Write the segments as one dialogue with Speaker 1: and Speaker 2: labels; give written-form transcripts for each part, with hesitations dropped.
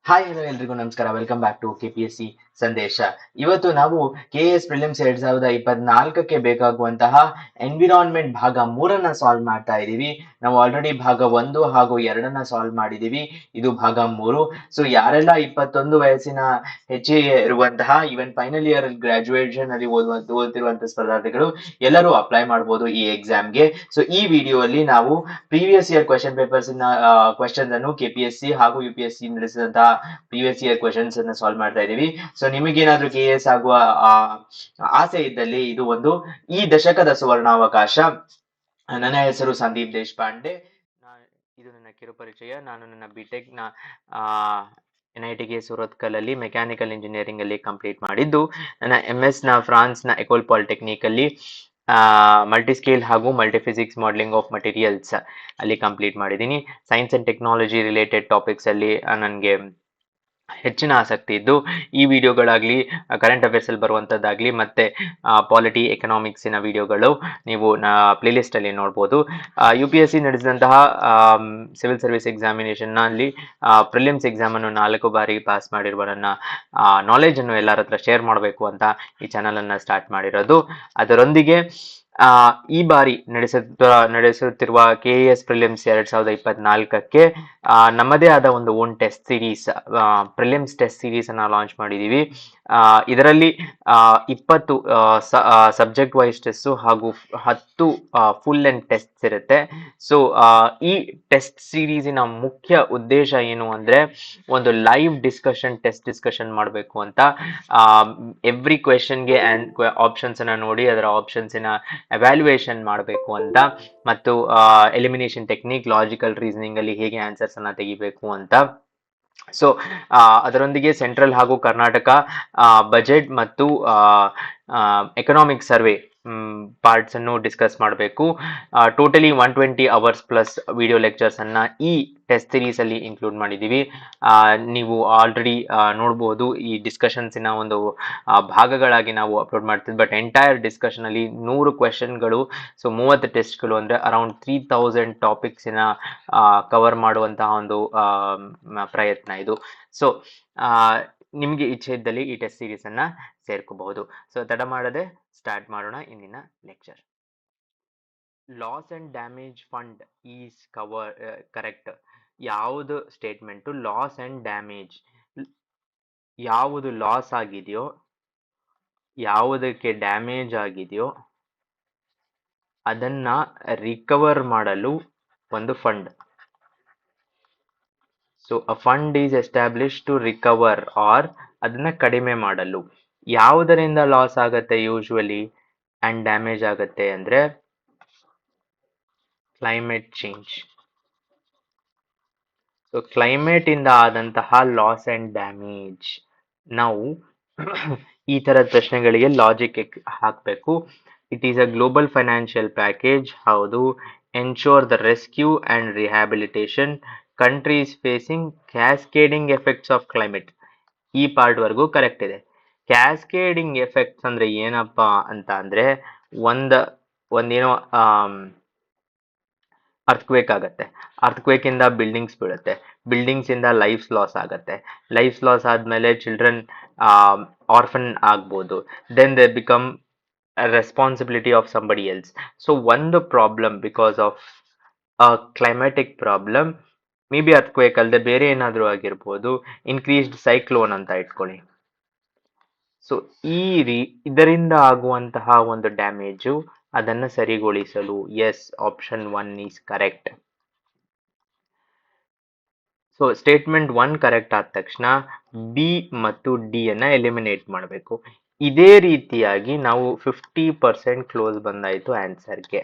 Speaker 1: Hi hello ಎಲ್ರಿಗೂ ನಮಸ್ಕಾರ. Welcome back to KPSC ಸಂದೇಶ. ಇವತ್ತು ನಾವು KS ಪ್ರಿಲಿಮ್ಸ್ 2024ಕ್ಕೆ ಬೇಕಾಗುವಂತಹ ಎನ್ವಿರಾನ್ಮೆಂಟ್ ಭಾಗ 3ನ್ನ ಸಾಲ್ವ್ ಮಾಡ್ತಾ ಇದ್ದೀವಿ. ನಾವು ಆಲ್ರೆಡಿ ಭಾಗ 1 ಹಾಗೂ 2ನ್ನ ಸಾಲ್ವ್ ಮಾಡಿದೀವಿ. ಇದು ಭಾಗ 3. ಸೊ ಯಾರೆಲ್ಲ 21 ವಯಸ್ಸಿನ ಹೆಚ್ಚಿಗೆ ಇರುವಂತಹ ಈವನ್ ಫೈನಲ್ ಇಯರ್ ಗ್ರಾಜುಯೇಷನ್ ಅಲ್ಲಿ ಓದ್ತಿರುವಂತಹ ಸ್ಪರ್ಧಾರ್ಥಿಗಳು ಎಲ್ಲರೂ ಅಪ್ಲೈ ಮಾಡಬಹುದು ಈ ಎಕ್ಸಾಮ್ಗೆ. ಸೊ ಈ ವಿಡಿಯೋಲ್ಲಿ ನಾವು previous year question papers questions ಅನ್ನು KPSC ಹಾಗೂ UPSC ನಡೆಸಿದಂತಹ ಪ್ರೀವಿಯಸ್ ಇಯರ್ ಕ್ವೆಶನ್ಸ್ ಅನ್ನ ಸಾಲ್ವ್ ಮಾಡ್ತಾ ಇದೀವಿ. ಸೊ ನಿಮಗೇನಾದ್ರೂ KS ಆಗುವ ಆಸೆ ಇದ್ದಲ್ಲಿ ಇದು ಒಂದು ಈ ದಶಕದ ಸುವರ್ಣಾವಕಾಶ. ನನ್ನ ಹೆಸರು ಸಂದೀಪ್ ದೇಶಪಾಂಡೆ. ಇದು ನನ್ನ ಕಿರುಪರಿಚಯ. ನಾನು ನನ್ನ ಬಿಟೆಕ್ ನ NITK ಸುರತ್ಕಲ್ ಅಲ್ಲಿ ಮೆಕ್ಯಾನಿಕಲ್ ಇಂಜಿನಿಯರಿಂಗ್ ಅಲ್ಲಿ ಕಂಪ್ಲೀಟ್ ಮಾಡಿದ್ದು, ನನ್ನ MS ನ ಫ್ರಾನ್ಸ್ ನ ಎಕೋಲ್ ಪಾಲಿಟೆಕ್ನಿಕ್ ಅಲ್ಲಿ ಮಲ್ಟಿ ಸ್ಕೇಲ್ ಹಾಗೂ multi physics modelling of materials ಅಲ್ಲಿ ಕಂಪ್ಲೀಟ್ ಮಾಡಿದ್ದೀನಿ. Science and technology related topics ಅಲ್ಲಿ ನನಗೆ ಹೆಚ್ಚಿನ ಆಸಕ್ತಿ ಇದ್ದು ಈ ವಿಡಿಯೋಗಳಾಗ್ಲಿ ಕರೆಂಟ್ ಅಫೇರ್ಸ್ ಅಲ್ಲಿ ಬರುವಂತದ್ದಾಗ್ಲಿ ಮತ್ತೆ ಪಾಲಿಟಿ ಎಕನಾಮಿಕ್ಸಿನ ವಿಡಿಯೋಗಳು ನೀವು ಪ್ಲೇ ಲಿಸ್ಟ್ ಅಲ್ಲಿ ನೋಡ್ಬೋದು. UPSC ನಡೆಸಿದಂತಹ ಸಿವಿಲ್ ಸರ್ವಿಸ್ ಎಕ್ಸಾಮಿನೇಷನ್ ನಲ್ಲಿ ಪ್ರಿಲಿಮ್ಸ್ ಎಕ್ಸಾಮ್ ಅನ್ನು 4 ಬಾರಿ ಪಾಸ್ ಮಾಡಿರುವ ನನ್ನ ನಾಲೆಜ್ ಅನ್ನು ಎಲ್ಲರ ಹತ್ರ ಶೇರ್ ಮಾಡಬೇಕು ಅಂತ ಈ ಚಾನಲ್ ಅನ್ನ ಸ್ಟಾರ್ಟ್ ಮಾಡಿರೋದು. ಅದರೊಂದಿಗೆ ಈ ಬಾರಿ ನಡೆಸುತ್ತಿರುವ KS ಪ್ರಿಲಿಮ್ಸ್ 2024ಕ್ಕೆ ನಮ್ಮದೇ ಆದ ಒಂದು own test series, prelims test series ಅನ್ನ ಲಾಂಚ್ ಮಾಡಿದೀವಿ. ಇದರಲ್ಲಿ 20 ಸಬ್ಜೆಕ್ಟ್ ವೈಸ್ ಟೆಸ್ಟ್ ಹಾಗೂ 10 ಫುಲ್ ಲೆಂತ್ ಟೆಸ್ಟ್ ಇರುತ್ತೆ. ಸೊ ಈ ಟೆಸ್ಟ್ ಸೀರೀಸಿನ ಮುಖ್ಯ ಉದ್ದೇಶ ಏನು ಅಂದ್ರೆ ಒಂದು ಲೈವ್ ಡಿಸ್ಕಷನ್, ಟೆಸ್ಟ್ ಡಿಸ್ಕಷನ್ ಮಾಡಬೇಕು ಅಂತ. ಎವ್ರಿ ಕ್ವೆಶನ್ಗೆ ಆಪ್ಷನ್ಸ್ ಅನ್ನ ನೋಡಿ ಅದರ ಆಪ್ಷನ್ಸ್ ಎವ್ಯಾಲ್ಯೂಯೇಷನ್ ಮಾಡಬೇಕು ಅಂತ, ಮತ್ತು ಎಲಿಮಿನೇಷನ್ ಟೆಕ್ನಿಕ್, ಲಾಜಿಕಲ್ ರೀಸನಿಂಗ್ ಅಲ್ಲಿ ಹೇಗೆ ಆನ್ಸರ್ಸ್ ಅನ್ನ ತೆಗಿಬೇಕು ಅಂತ. ಸೊ ಅದರೊಂದಿಗೆ ಸೆಂಟ್ರಲ್ ಹಾಗೂ ಕರ್ನಾಟಕ ಬಜೆಟ್ ಮತ್ತು ಎಕನಾಮಿಕ್ ಸರ್ವೆ ಪಾರ್ಟ್ಸ್ ಅನ್ನು ಡಿಸ್ಕಸ್ ಮಾಡಬೇಕು. Totally 120 hours plus video lectures ಅನ್ನ ಈ ಟೆಸ್ಟ್ ಸೀರೀಸ್ ಅಲ್ಲಿ ಇನ್ಕ್ಲೂಡ್ ಮಾಡಿದೀವಿ. ನೀವು ಆಲ್ರೆಡಿ ನೋಡಬಹುದು ಈ ಡಿಸ್ಕಷನ್ಸ್ ಒಂದು ಭಾಗಗಳಾಗಿ ನಾವು ಅಪ್ಲೋಡ್ ಮಾಡ್ತೀವಿ. ಬಟ್ ಎಂಟೈರ್ ಡಿಸ್ಕಷನ್ ಅಲ್ಲಿ 100 ಕ್ವೆಶನ್ಗಳು, ಸೊ 30 ಟೆಸ್ಟ್ಗಳು, ಅಂದ್ರೆ ಅರೌಂಡ್ 3000 ಟಾಪಿಕ್ಸ್ ಕವರ್ ಮಾಡುವಂತಹ ಒಂದು ಪ್ರಯತ್ನ ಇದು. ಸೊ ನಿಮ್ಗೆ ಇಚ್ಛೆ ಇದ್ದಲ್ಲಿ ಈ ಟೆಸ್ಟ್ ಸೀರೀಸ್ ಅನ್ನ ಸೇರ್ಕೋಬಹುದು. ಸೊ ತಡ ಮಾಡದೆ ಸ್ಟಾರ್ಟ್ ಮಾಡೋಣ ಇಂದಿನ lecture. Loss and damage fund is correct. ಯಾವುದು ಸ್ಟೇಟ್ಮೆಂಟ್ ಲಾಸ್ ಅಂಡ್ ಡ್ಯಾಮೇಜ್, ಯಾವುದು ಲಾಸ್ ಆಗಿದೆಯೋ, ಯಾವುದಕ್ಕೆ ಡ್ಯಾಮೇಜ್ ಆಗಿದೆಯೋ ಅದನ್ನ ರಿಕವರ್ ಮಾಡಲು ಒಂದು fund. So a fund is establish to recover or ಅದನ್ನ ಕಡಿಮೆ ಮಾಡಲು. ಯಾವುದರಿಂದ ಲಾಸ್ ಆಗತ್ತೆ ಯೂಶುವಲಿ ಅಂಡ್ ಡ್ಯಾಮೇಜ್ ಆಗತ್ತೆ ಅಂದ್ರೆ ಕ್ಲೈಮೇಟ್ ಚೇಂಜ್. ಸೊ ಕ್ಲೈಮೇಟ್ ಇಂದ ಆದಂತಹ ಲಾಸ್ ಅಂಡ್ ಡ್ಯಾಮೇಜ್. ನಾವು ಈ ತರದ ಪ್ರಶ್ನೆಗಳಿಗೆ ಲಾಜಿಕ್ ಹಾಕಬೇಕು. It is a global financial package. ಹೌದು. Ensure the rescue and rehabilitation countries facing cascading effects of climate. ಈ ಪಾರ್ಟ್ ವರ್ಗೂ ಕರೆಕ್ಟ್ ಇದೆ. ಕ್ಯಾಸ್ಕೇಡಿಂಗ್ ಎಫೆಕ್ಟ್ಸ್ ಅಂದ್ರೆ ಏನಪ್ಪಾ ಅಂತ ಅಂದ್ರೆ ಒಂದೇನೋ ಅರ್ಥಕ್ವೇಕ್ ಆಗತ್ತೆ, ಅರ್ಥಕ್ವೇಕ್ ಇಂದ ಬಿಲ್ಡಿಂಗ್ಸ್ ಬೀಳುತ್ತೆ, ಬಿಲ್ಡಿಂಗ್ಸ್ ಇಂದ ಲೈಫ್ಸ್ ಲಾಸ್ ಆಗತ್ತೆ, ಲೈಫ್ಸ್ ಲಾಸ್ ಆದ್ಮೇಲೆ ಚಿಲ್ಡ್ರನ್ ಆರ್ಫನ್ ಆಗ್ಬೋದು, then they become responsibility of somebody else. So ಒಂದು problem because of climatic problem, maybe earthquake ಅಲ್ಲದೆ ಬೇರೆ ಏನಾದರೂ ಆಗಿರ್ಬೋದು, ಇನ್ಕ್ರೀಸ್ಡ್ ಸೈಕ್ಲೋನ್ ಅಂತ ಇಟ್ಕೊಳ್ಳಿ. ಸೊ ಇದರಿಂದ ಆಗುವಂತಹ ಒಂದು ಡ್ಯಾಮೇಜು ಅದನ್ನು ಸರಿಗೊಳಿಸಲು. Yes, option 1 is correct. So statement 1 correct ಆದ ತಕ್ಷಣ ಬಿ ಮತ್ತು ಡಿ ಅನ್ನ ಎಲಿಮಿನೇಟ್ ಮಾಡಬೇಕು. ಇದೇ ರೀತಿಯಾಗಿ ನಾವು 50% ಕ್ಲೋಸ್ ಬಂದಾಯ್ತು ಆನ್ಸರ್ಗೆ.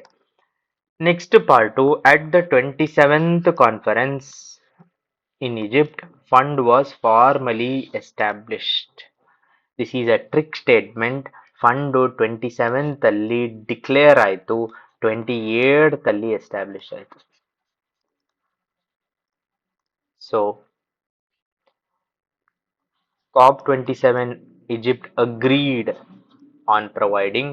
Speaker 1: Next part, at the 27th conference in Egypt fund was formally established. This is a trick statement. Fund 27th ಅಲ್ಲಿ ಡಿಕ್ಲೇರ್ ಆಯಿತು, 28th ಅಲ್ಲಿ ಎಸ್ಟಾಬ್ಲಿಷ್ ಆಯಿತು. So COP27 Egypt agreed on providing,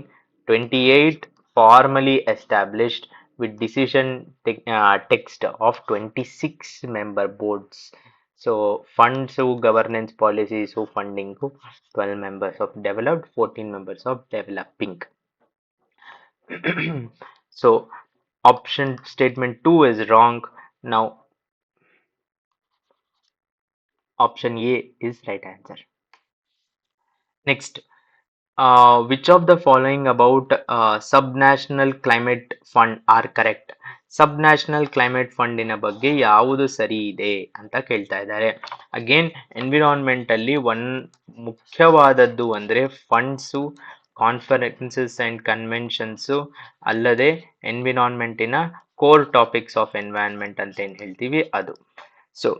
Speaker 1: 28 formally established with decision text of 26 member boards. So funds, governance policies, funding 12 members of developed, 14 members of developing. So option statement 2 is wrong. Now option A is right answer. Next, which of the following about subnational climate fund are correct? Subnational climate ಫಂಡಿನ ಬಗ್ಗೆ ಯಾವುದು ಸರಿ ಇದೆ ಅಂತ ಕೇಳ್ತಾ ಇದ್ದಾರೆ. Again environment ಅಲ್ಲಿ ಮುಖ್ಯವಾದದ್ದು ಅಂದ್ರೆ ಫಂಡ್ಸು, ಕಾನ್ಫರೆನ್ಸಸ್ ಅಂಡ್ ಕನ್ವೆನ್ಷನ್ಸು, ಅಲ್ಲದೆ ಎನ್ವಿರಾನ್ಮೆಂಟಿನ ಕೋರ್ ಟಾಪಿಕ್ಸ್ ಆಫ್ ಎನ್ವೈರನ್ಮೆಂಟ್ ಅಂತ ಏನ್ ಹೇಳ್ತೀವಿ ಅದು. ಸೊ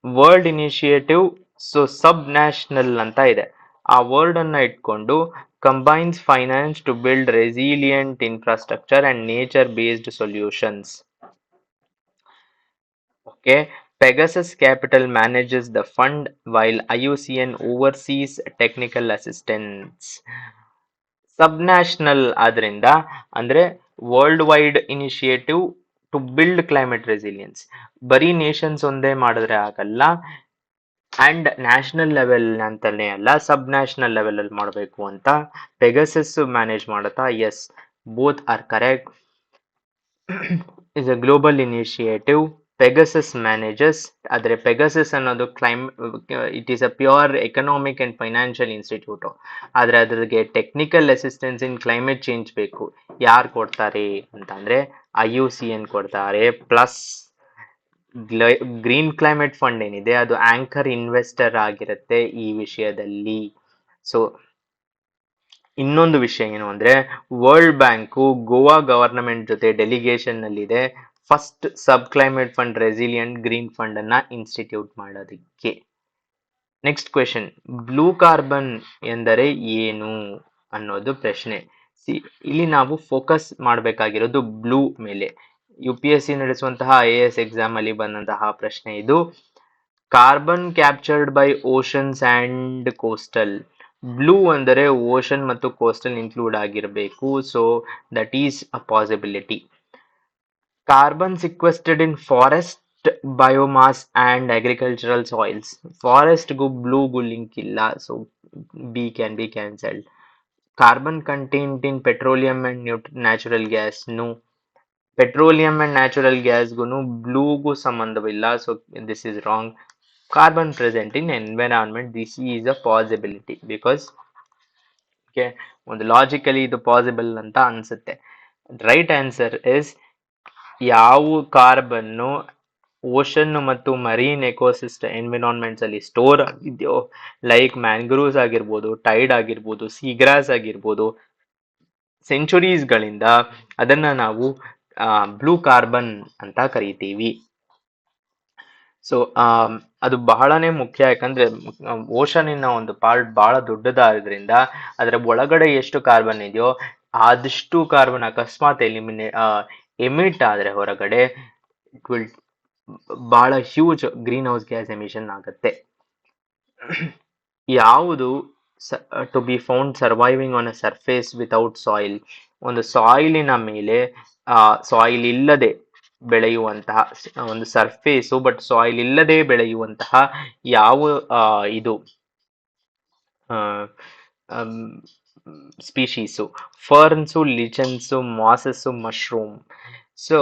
Speaker 1: ವರ್ಲ್ಡ್ ಇನಿಷಿಯೇಟಿವ್, ಸೊ ಸಬ್ ನ್ಯಾಷನಲ್ ಅಂತ ಇದೆ. ಆ ವರ್ಡ್ ಅನ್ನ ಇಟ್ಕೊಂಡು combines finance to build resilient infrastructure and nature-based solutions. Okay, Pegasus Capital manages the fund while IUCN oversees technical assistance. Subnational ಆದ್ರಿಂದ ಅಂದ್ರೆ world wide initiative to build climate resilience. ಬರೀ nations ಒಂದೇ ಮಾಡಿದ್ರೆ ಆಗಲ್ಲ, ಅಂಡ್ ನ್ಯಾಷನಲ್ ಲೆವೆಲ್ ಅಂತಾನೆ ಅಲ್ಲ, ಸಬ್ national level ಅಲ್ಲಿ ಮಾಡಬೇಕು ಅಂತ ಪೆಗಸಸ್ ಮ್ಯಾನೇಜ್ ಮಾಡುತ್ತಾ. Yes, both are correct. Is a global initiative. Pegasus manages, ಆದ್ರೆ ಪೆಗಸಸ್ ಅನ್ನೋದು it is a pure economic and financial institute. ಆದ್ರೆ ಅದ್ರಿಗೆ technical assistance in climate change ಬೇಕು. ಯಾರು ಕೊಡ್ತಾರೆ ಅಂತಂದ್ರೆ IUCN ಕೊಡ್ತಾರೆ. ಪ್ಲಸ್ ಗ್ರೀನ್ ಕ್ಲೈಮೇಟ್ ಫಂಡ್ ಏನಿದೆ ಅದು ಆಂಕರ್ ಇನ್ವೆಸ್ಟರ್ ಆಗಿರುತ್ತೆ ಈ ವಿಷಯದಲ್ಲಿ. ಸೊ ಇನ್ನೊಂದು ವಿಷಯ ಏನು ಅಂದ್ರೆ ವರ್ಲ್ಡ್ ಬ್ಯಾಂಕು ಗೋವಾ ಗವರ್ನಮೆಂಟ್ ಜೊತೆ ಡೆಲಿಗೇಷನ್ ನಲ್ಲಿದೆ first sub climate fund resilient green fund ಅನ್ನ ಇನ್ಸ್ಟಿಟ್ಯೂಟ್ ಮಾಡೋದಕ್ಕೆ. ನೆಕ್ಸ್ಟ್ ಕ್ವೆಶನ್, ಬ್ಲೂ ಕಾರ್ಬನ್ ಎಂದರೆ ಏನು ಅನ್ನೋದು ಪ್ರಶ್ನೆ. ಇಲ್ಲಿ ನಾವು ಫೋಕಸ್ ಮಾಡಬೇಕಾಗಿರೋದು ಬ್ಲೂ ಮೇಲೆ. UPSC ನಡೆಸುವಂತಹ IAS ಎಕ್ಸಾಮ್ ಅಲ್ಲಿ ಬಂದಂತಹ ಪ್ರಶ್ನೆ ಇದು. Carbon captured by oceans and coastal. Blue ಅಂದರೆ ಓಷನ್ ಮತ್ತು ಕೋಸ್ಟಲ್ ಇನ್ಕ್ಲೂಡ್ ಆಗಿರಬೇಕು. So that is a possibility. Carbon sequestered in forest, biomass and agricultural soils. ಫಾರೆಸ್ಟ್ಗೂ ಬ್ಲೂಗೂ ಲಿಂಕ್ ಇಲ್ಲ, so B can be cancelled. Carbon contained in petroleum and natural gas. No. Petroleum and natural ಗ್ಯಾಸ್ಗೂ ಬ್ಲೂಗೂ ಸಂಬಂಧವಿಲ್ಲ, so this is wrong. Carbon present in environment, this is a possibility because ಒಂದು logically ಇದು possible ಅಂತ ಅನ್ಸುತ್ತೆ. Right answer is ಯಾವ ಕಾರ್ಬನ್ನು ocean ಮತ್ತು ಮರೀನ್ ಎಕೋಸಿಸ್ಟಮ್ ಎನ್ವಿರಾನ್ಮೆಂಟ್ಸ್ ಅಲ್ಲಿ ಸ್ಟೋರ್ ಆಗಿದೆಯೋ, ಲೈಕ್ ಮ್ಯಾಂಗ್ರೂವ್ಸ್ ಆಗಿರ್ಬೋದು, ಟೈಡ್ ಆಗಿರ್ಬೋದು, ಸೀಗ್ರಾಸ್ ಆಗಿರ್ಬೋದು, ಸೆಂಚುರೀಸ್ ಗಳಿಂದ ಅದನ್ನ ನಾವು ಬ್ಲೂ ಕಾರ್ಬನ್ ಅಂತ ಕರಿತೀವಿ. ಸೊ ಅದು ಬಹಳನೇ ಮುಖ್ಯ, ಯಾಕಂದ್ರೆ ಓಷನಿನ ಒಂದು ಪಾರ್ಟ್ ಬಹಳ ದೊಡ್ಡದಾದ್ರಿಂದ ಅದರ ಒಳಗಡೆ ಎಷ್ಟು ಕಾರ್ಬನ್ ಇದೆಯೋ ಆದಷ್ಟು ಕಾರ್ಬನ್ ಅಕಸ್ಮಾತ್ ಎಮಿಟ್ ಆದ್ರೆ ಹೊರಗಡೆ ಇಟ್ ವಿಲ್ ಬಹಳ huge greenhouse gas emission ಆಗುತ್ತೆ. ಯಾವುದು to be found surviving on a surface without soil. ಒಂದು ಸಾಯಿಲಿನ ಮೇಲೆ ಸಾಯಿಲ್ ಇಲ್ಲದೆ ಬೆಳೆಯುವಂತಹ ಒಂದು ಸರ್ಫೇಸು, ಬಟ್ ಸಾಯಿಲ್ ಇಲ್ಲದೆ ಬೆಳೆಯುವಂತಹ ಯಾವ ಇದು ಸ್ಪೀಶೀಸು? ಫರ್ನ್ಸು, ಲಿಚನ್ಸು, ಮಾಸಸ್ಸು, ಮಶ್ರೂಮ್. ಸೊ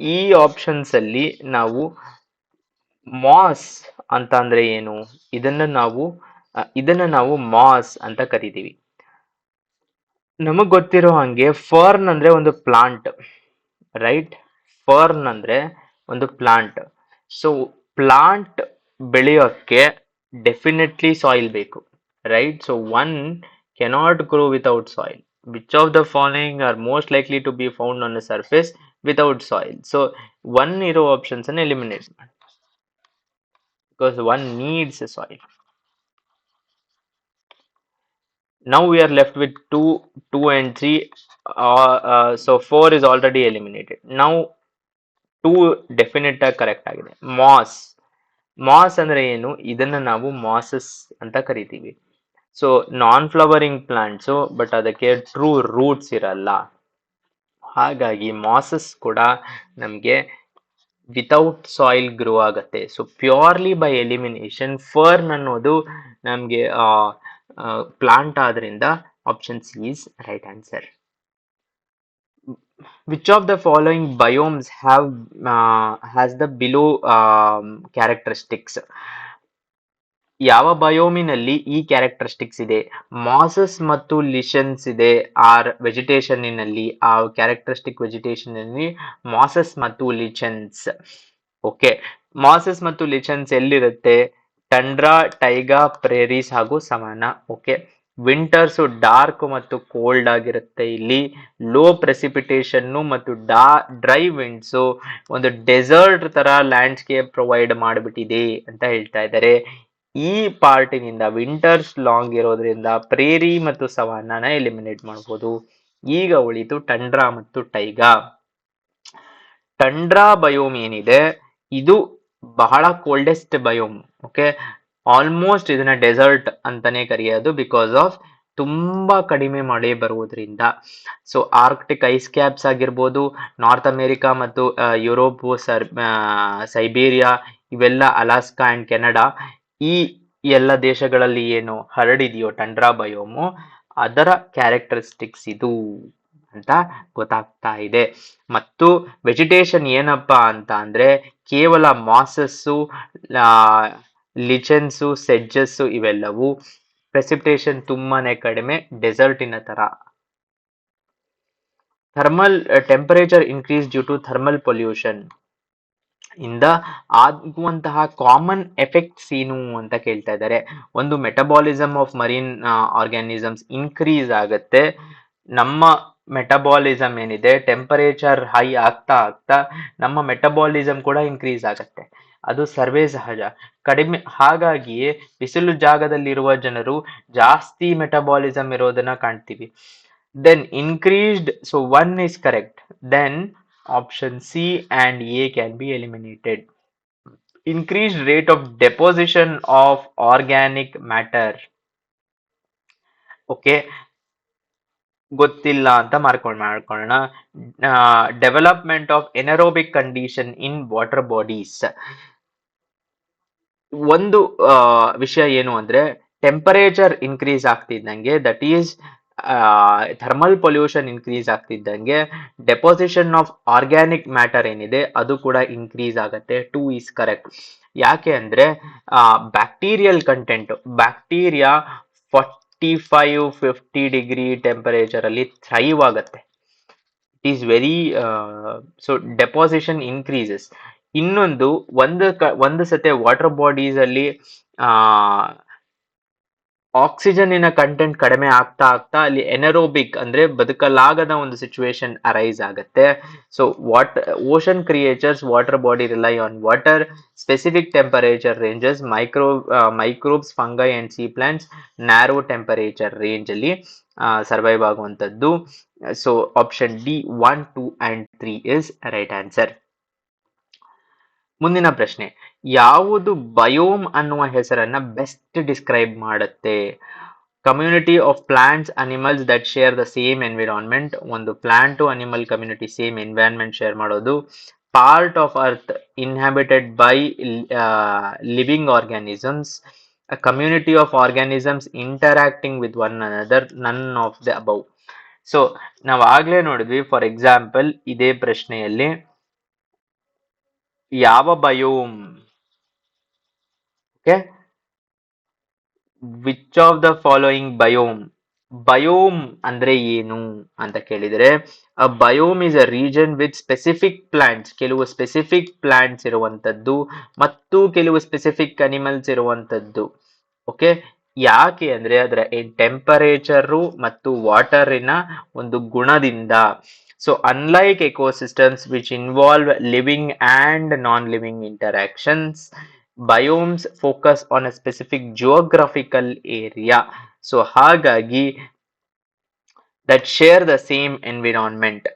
Speaker 1: ಈ ಆಪ್ಷನ್ಸ್ ಅಲ್ಲಿ ನಾವು ಮಾಸ್ ಅಂತ ಅಂದ್ರೆ ಏನು, ಇದನ್ನ ನಾವು ಮಾಸ್ ಅಂತ ಕರಿತೀವಿ. ನಮಗ್ ಗೊತ್ತಿರೋ ಹಂಗೆ ಫರ್ನ್ ಅಂದ್ರೆ ಒಂದು ಪ್ಲಾಂಟ್, ರೈಟ್? ಫರ್ನ್ ಅಂದ್ರೆ ಒಂದು ಪ್ಲಾಂಟ್. ಸೊ ಪ್ಲಾಂಟ್ ಬೆಳೆಯೋಕ್ಕೆ ಡೆಫಿನೆಟ್ಲಿ ಸಾಯಿಲ್ ಬೇಕು, right? So one cannot grow without soil. Which of the following are most likely to be found on a surface without soil? So one ಇರೋ options ಅನ್ನು eliminate ಮಾಡಿ, because one needs a soil. Now we are left with 2 and 3. So 4 is already eliminated. Now 2 definite ಆಗಿ correct ಆಗಿದೆ. Mass ಅಂದ್ರೆ ಏನು? ಇದನ್ನ ನಾವು masses ಅಂತ ಕರಿತೀವಿ. So non flowering plants, but ಅದಕ್ಕೆ ಟ್ರೂ ರೂಟ್ಸ್ ಇರಲ್ಲ. ಹಾಗಾಗಿ ಮಾಸಸ್ ಕೂಡ ನಮಗೆ ವಿತೌಟ್ ಸಾಯಿಲ್ ಗ್ರೋ ಆಗತ್ತೆ. So purely by elimination fern ಅನ್ನೋದು ನಮಗೆ ಪ್ಲಾಂಟ್ ಆದ್ರಿಂದ option C is right answer. Which of the following biomes has the below characteristics? ಯಾವ ಬಯೋಮಿನಲ್ಲಿ ಈ ಕ್ಯಾರೆಕ್ಟರಿಸ್ಟಿಕ್ಸ್ ಇದೆ? ಮಾಸಸ್ ಮತ್ತು ಲಿಷನ್ಸ್ ಇದೆ ಆರ್ ವೆಜಿಟೇಷನ್ನಲ್ಲಿ. ಆ ಕ್ಯಾರೆಕ್ಟರಿಸ್ಟಿಕ್ ವೆಜಿಟೇಷನ್ ಅಲ್ಲಿ ಮಾಸಸ್ ಮತ್ತು ಲಿಚನ್ಸ್. ಓಕೆ, ಮಾಸಸ್ ಮತ್ತು ಲಿಚನ್ಸ್ ಎಲ್ಲಿರುತ್ತೆ? ಟಂಡ್ರಾ, ಟೈಗಾ, ಪ್ರೇರೀಸ್ ಹಾಗೂ ಸವಾನಾ. ಓಕೆ, ವಿಂಟರ್ಸ್ ಡಾರ್ಕ್ ಮತ್ತು ಕೋಲ್ಡ್ ಆಗಿರುತ್ತೆ. ಇಲ್ಲಿ ಲೋ ಪ್ರೆಸಿಪಿಟೇಷನ್ ಮತ್ತು ಡ್ರೈ ವಿಂಡ್ಸ್ ಒಂದು ಡೆಸರ್ಟ್ ತರ ಲ್ಯಾಂಡ್ಸ್ಕೇಪ್ ಪ್ರೊವೈಡ್ ಮಾಡಿಬಿಟ್ಟಿದೆ ಅಂತ ಹೇಳ್ತಾ ಇದ್ದಾರೆ. ಈ ಪಾರ್ಟಿನಿಂದ ವಿಂಟರ್ಸ್ ಲಾಂಗ್ ಇರೋದ್ರಿಂದ ಪ್ರೇರಿ ಮತ್ತು ಸವಾನಾನ ಎಲಿಮಿನೇಟ್ ಮಾಡಬಹುದು. ಈಗ ಉಳಿತು ಟಂಡ್ರಾ ಮತ್ತು ಟೈಗಾ. ಟಂಡ್ರಾ ಬಯೋಮ್ ಏನಿದೆ ಇದು ಬಹಳ ಕೋಲ್ಡೆಸ್ಟ್ ಬಯೋಮ್. ಓಕೆ, ಆಲ್ಮೋಸ್ಟ್ ಇದನ್ನ ಡೆಸರ್ಟ್ ಅಂತಾನೆ ಕರೆಯೋದು ಬಿಕಾಸ್ ಆಫ್ ತುಂಬಾ ಕಡಿಮೆ ಮಳೆ ಬರುವುದರಿಂದ. ಸೊ ಆರ್ಕ್ಟಿಕ್ ಐಸ್ ಕ್ಯಾಪ್ಸ್ ಆಗಿರ್ಬೋದು, ನಾರ್ತ್ ಅಮೆರಿಕಾ ಮತ್ತು ಯುರೋಪ್, ಸೈಬೇರಿಯಾ, ಇವೆಲ್ಲ ಅಲಾಸ್ಕಾ ಅಂಡ್ ಕೆನಡಾ, ಈ ಎಲ್ಲ ದೇಶಗಳಲ್ಲಿ ಏನು ಹರಡಿದೆಯೋ ಟಂಡ್ರಾ ಬಯೋಮು, ಅದರ ಕ್ಯಾರೆಕ್ಟರಿಸ್ಟಿಕ್ಸ್ ಇದು ಅಂತ ಗೊತ್ತಾಗ್ತಾ ಇದೆ. ಮತ್ತು ವೆಜಿಟೇಷನ್ ಏನಪ್ಪಾ ಅಂತ ಅಂದ್ರೆ ಕೇವಲ ಮಾಸಸ್ಸು, ಲಿಚನ್ಸು, ಸೆಡ್ಜಸ್ಸು ಇವೆಲ್ಲವೂ. ಪ್ರೆಸಿಪಿಟೇಷನ್ ತುಂಬಾನೇ ಕಡಿಮೆ, ಡೆಸರ್ಟಿನ ತರ. Thermal temperature increase due to thermal pollution ಇಂದ ಆಗುವಂತಹ ಕಾಮನ್ ಎಫೆಕ್ಟ್ಸ್ ಏನು ಅಂತ ಕೇಳ್ತಾ ಇದ್ದಾರೆ. ಒಂದು metabolism of marine organisms increase ಆಗತ್ತೆ. ನಮ್ಮ ಮೆಟಬಾಲಿಸಮ್ ಏನಿದೆ ಟೆಂಪರೇಚರ್ ಹೈ ಆಗ್ತಾ ಆಗ್ತಾ ನಮ್ಮ ಮೆಟಬಾಲಿಸಮ್ ಕೂಡ ಇನ್ಕ್ರೀಸ್ ಆಗತ್ತೆ. ಅದು ಸರ್ವೇ ಸಹಜ. ಕಡಿಮೆ, ಹಾಗಾಗಿ ಬಿಸಿಲು ಜಾಗದಲ್ಲಿರುವ ಜನರು ಜಾಸ್ತಿ ಮೆಟಬಾಲಿಸಮ್ ಇರೋದನ್ನ ಕಾಣ್ತೀವಿ. Then increased, so 1 is correct. Then option C and A can be eliminated. Increased rate of deposition of organic matter. Okay, ಗೊತ್ತಿಲ್ಲ ಅಂತ ಮಾಡ್ಕೊಳ್ಳೋಣ. Development of anaerobic condition in water bodies. ಒಂದು ವಿಷಯ ಏನು ಅಂದ್ರೆ ಟೆಂಪರೇಚರ್ ಇನ್ಕ್ರೀಸ್ ಆಗ್ತಿದ್ದಂಗೆ, that is thermal pollution increase ಆಗ್ತಿದ್ದಂಗೆ deposition of organic matter ಏನಿದೆ ಅದು ಕೂಡ ಇನ್ಕ್ರೀಸ್ ಆಗತ್ತೆ. 2 is ಕರೆಕ್ಟ್. ಯಾಕೆ ಅಂದ್ರೆ bacterial content, bacteria 45-50 degree temperature ಅಲ್ಲಿ ಥ್ರೈವ್ ಆಗತ್ತೆ. It is very, so deposition increases. ಇನ್ನೊಂದು, ಒಂದು ಸತೆ ವಾಟರ್ ಬಾಡೀಸ್ ಅಲ್ಲಿ ಆಕ್ಸಿಜನ್ನಿನ ಕಂಟೆಂಟ್ ಕಡಿಮೆ ಆಗ್ತಾ ಆಗ್ತಾ ಅಲ್ಲಿ ಎನರೋಬಿಕ್ ಅಂದ್ರೆ ಬದುಕಲಾಗದ ಒಂದು ಸಿಚುವೇಶನ್ ಅರೈಸ್ ಆಗತ್ತೆ. So ocean creatures water body rely on water. Specific temperature ranges, microbes, fungi and sea plants narrow temperature range ಅಲ್ಲಿ ಸರ್ವೈವ್ ಆಗುವಂಥದ್ದು. So option D 1, 2 and 3 is right answer. ಮುಂದಿನ ಪ್ರಶ್ನೆ, ಯಾವುದು ಬಯೋಮ್ ಅನ್ನುವ ಹೆಸರನ್ನ ಬೆಸ್ಟ್ ಡಿಸ್ಕ್ರೈಬ್ ಮಾಡುತ್ತೆ? Community of plants animals that share the same environment. ಒಂದು plant animal community same environment share ಮಾಡೋದು. Part of earth inhabited by living organisms. a community of organisms interacting with one another, none of the above. So ನಾವು ಆಗ್ಲೇ ನೋಡಿದ್ವಿ, for example ಇದೇ ಪ್ರಶ್ನೆಯಲ್ಲಿ ಯಾವ biome, okay, which of the following biome. Biome ಅಂದ್ರೆ ಏನು ಅಂತ ಕೇಳಿದರೆ, a biome is a region with specific plants, ಕೆಲವು ಸ್ಪೆಸಿಫಿಕ್ ಪ್ಲಾಂಟ್ಸ್ ಇರುವಂತದ್ದು ಮತ್ತು ಕೆಲವು ಸ್ಪೆಸಿಫಿಕ್ ಅನಿಮಲ್ಸ್ ಇರುವಂತದ್ದು. ಓಕೆ, ಯಾಕೆ ಅಂದ್ರೆ ಅದರ ಟೆಂಪರೇಚರು ಮತ್ತು ವಾಟರಿನ ಒಂದು ಗುಣದಿಂದ. So unlike ecosystems which involve living and non living interactions, biomes focus on a specific geographical area. So ಹಾಗಾಗಿ that share the same environment.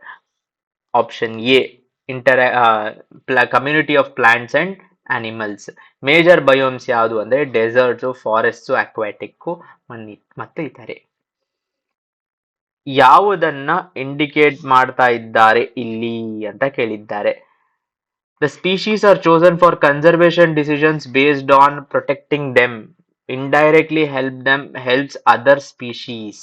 Speaker 1: Option A, community of plants and animals. Major biomes ಯಾವುದು ಅಂದ್ರೆ deserts, forests, aquatic ಮತ್ತು ಇತರೆ. ಯಾವುದನ್ನ indicate ಮಾಡ್ತಾ ಇದ್ದಾರೆ ಇಲ್ಲಿ ಅಂತ ಕೇಳಿದ್ದಾರೆ. The species are chosen for conservation decisions based on protecting them. Indirectly helps other species.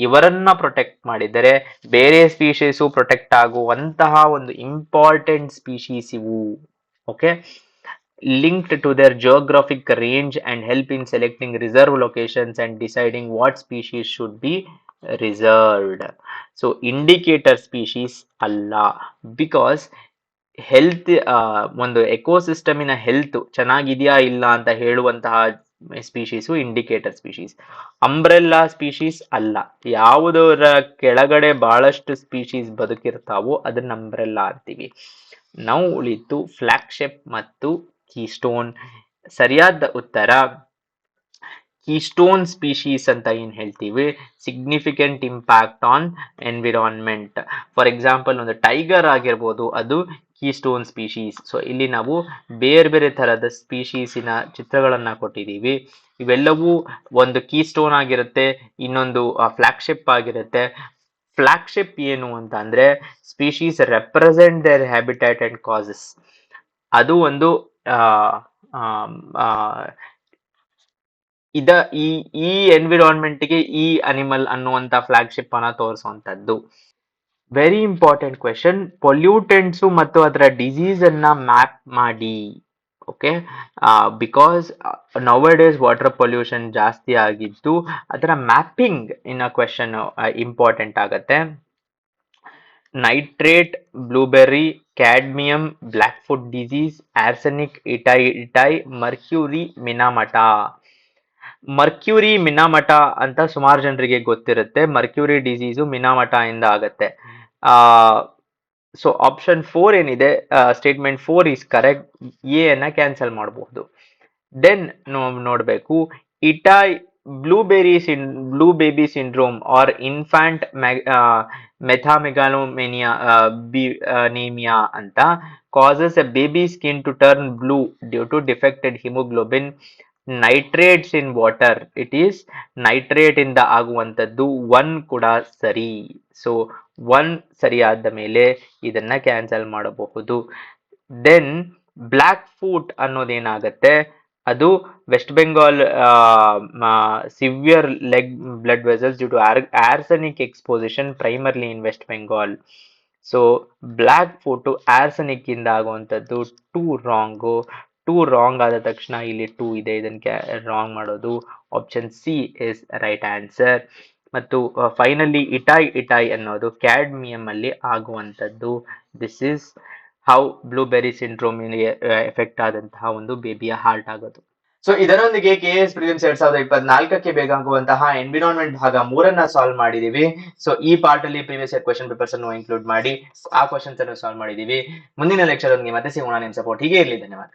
Speaker 1: ಇವರನ್ನ ಪ್ರೊಟೆಕ್ಟ್ ಮಾಡಿದರೆ ಬೇರೆ ಸ್ಪೀಶೀಸು ಪ್ರೊಟೆಕ್ಟ್ ಆಗುವಂತಹ ಒಂದು ಇಂಪಾರ್ಟೆಂಟ್ ಸ್ಪೀಶೀಸ್ ಇವು. Okay, linked to their geographic range and help in selecting reserve locations and deciding what species should be reserved. So indicator species ಅಲ್ಲ, because health ಒಂದು ಎಕೋಸಿಸ್ಟಮಿನ health ಚೆನ್ನಾಗಿದೆಯಾ ಇಲ್ಲ ಅಂತ ಹೇಳುವಂತಹ species indicator species. Umbrella species ಅಲ್ಲ. ಯಾವುದರ ಕೆಳಗಡೆ ಬಹಳಷ್ಟು ಸ್ಪೀಶೀಸ್ ಬದುಕಿರ್ತಾವೋ ಅದನ್ನ ಅಂಬ್ರೆಲ್ಲಾ ಅಂತೀವಿ. ನಾವು ಉಳಿತು ಫ್ಲಾಗ್ಶಿಪ್ ಮತ್ತು ಕೀಸ್ಟೋನ್. ಸರಿಯಾದ ಉತ್ತರ ಕೀಸ್ಟೋನ್ ಸ್ಪೀಶೀಸ್ ಅಂತ ಏನ್ ಹೇಳ್ತೀವಿ, significant impact on environment. For example ಒಂದು ಟೈಗರ್ ಆಗಿರ್ಬೋದು, ಅದು ಕೀಸ್ಟೋನ್ ಸ್ಪೀಶೀಸ್. ಸೊ ಇಲ್ಲಿ ನಾವು ಬೇರೆ ಬೇರೆ ತರಹದ ಸ್ಪೀಶೀಸಿನ ಚಿತ್ರಗಳನ್ನ ಕೊಟ್ಟಿದ್ದೀವಿ. ಇವೆಲ್ಲವೂ ಒಂದು ಕೀಸ್ಟೋನ್ ಆಗಿರುತ್ತೆ, ಇನ್ನೊಂದು ಫ್ಲಾಗ್ಶಿಪ್ ಆಗಿರುತ್ತೆ. ಫ್ಲಾಗ್ಶಿಪ್ ಏನು ಅಂತ ಅಂದ್ರೆ species represent their habitat and causes. ಅದು ಒಂದು ಈ ಎನ್ವಿರಾನ್ಮೆಂಟ್ಗೆ ಈ ಅನಿಮಲ್ ಅನ್ನುವಂತ ಫ್ಲಾಗ್ಶಿಪ್ ಅನ್ನ ತೋರಿಸುವಂತದ್ದು. Very important question. ಪೊಲ್ಯೂಟೆಂಟ್ಸು ಮತ್ತು ಅದರ ಡಿಸೀಸ್ ಅನ್ನ ಮ್ಯಾಪ್ ಮಾಡಿ. Okay, because nowadays water pollution ಜಾಸ್ತಿ ಆಗಿದ್ದು ಅದರ mapping in a question important ಆಗತ್ತೆ. Nitrate, blueberry, cadmium, black foot disease, arsenic, itai, mercury, Minamata. Mercury Minamata ಅಂತ ಸುಮಾರು ಜನರಿಗೆ ಗೊತ್ತಿರುತ್ತೆ. ಮರ್ಕ್ಯೂರಿ ಡಿಸೀಸು ಮಿನಾಮಟ ಇಂದ ಆಗತ್ತೆ. ಸೊ ಆಪ್ಷನ್ 4 ಏನಿದೆ, ಸ್ಟೇಟ್ಮೆಂಟ್ 4 ಈಸ್ ಕರೆಕ್ಟ್. ಎ ಅನ್ನ ಕ್ಯಾನ್ಸಲ್ ಮಾಡಬಹುದು. ದೆನ್ ನೋಡ್ಬೇಕು, itai blue baby syndrome or infant methemoglobinemia ಅಂತ causes a baby skin to turn blue due to defected haemoglobin. Nitrates in water, it is nitrate ಇಂದ ಆಗುವಂಥದ್ದು. 1 ಕೂಡ ಸರಿ. So 1 ಸರಿಯಾದ ಮೇಲೆ ಇದನ್ನ ಕ್ಯಾನ್ಸಲ್ ಮಾಡಬಹುದು. ದೆನ್ ಬ್ಲ್ಯಾಕ್ ಫೂಟ್ ಅನ್ನೋದೇನಾಗತ್ತೆ, ಅದು West Bengal severe leg blood vessels due to arsenic exposition primarily in West Bengal. So black foot arsenic ಇಂದ ಆಗುವಂಥದ್ದು. 2 ರಾಂಗು. 2 ರಾಂಗ್ ಆದ ತಕ್ಷಣ ಇಲ್ಲಿ 2 ಇದೆ, ಇದನ್ನ ರಾಂಗ್ ಮಾಡೋದು. Option C is right answer. ಮತ್ತು ಫೈನಲಿ ಇಟೈ ಅನ್ನೋದು ಕ್ಯಾಡ್ಮಿಯಂ ಅಲ್ಲಿ ಆಗುವಂಥದ್ದು. This is how blueberry syndrome effect ಆದಂತಹ ಒಂದು ಬೇಬಿಯ ಹಾರ್ಟ್ ಆಗೋದು. ಸೊ ಇದರೊಂದಿಗೆ ಕೆಎಸ್ ಪ್ರಿಲಿಮ್ಸ್ 2024ಕ್ಕೆ ಬೇಕಾಗುವಂತಹ ಎನ್ವಿರಾನ್ಮೆಂಟ್ ಭಾಗ 3 ಸಾಲ್ವ್ ಮಾಡಿದೀವಿ. ಸೊ ಈ ಪಾರ್ಟ್ ಅಲ್ಲಿ ಪ್ರೀವಿಯಸ್ ಇಯರ್ ಕ್ವೆಶನ್ ಪೇಪರ್ಸ್ ಅನ್ನು ಇನ್ಕ್ಲೂಡ್ ಮಾಡಿ ಆ ಕ್ವೆಶನ್ಸ್ ಅನ್ನು ಸಾಲ್ವ್ ಮಾಡಿದೀವಿ. ಮುಂದಿನ ಲೆಕ್ಚರ್ ಒಂದಿಗೆ ಮತ್ತೆ ಸಿಗೋಣ. ನಿಮ್ಮ ಸಪೋರ್ಟ್ ಹೀಗೆ ಇರಲಿ. ಧನ್ಯವಾದ.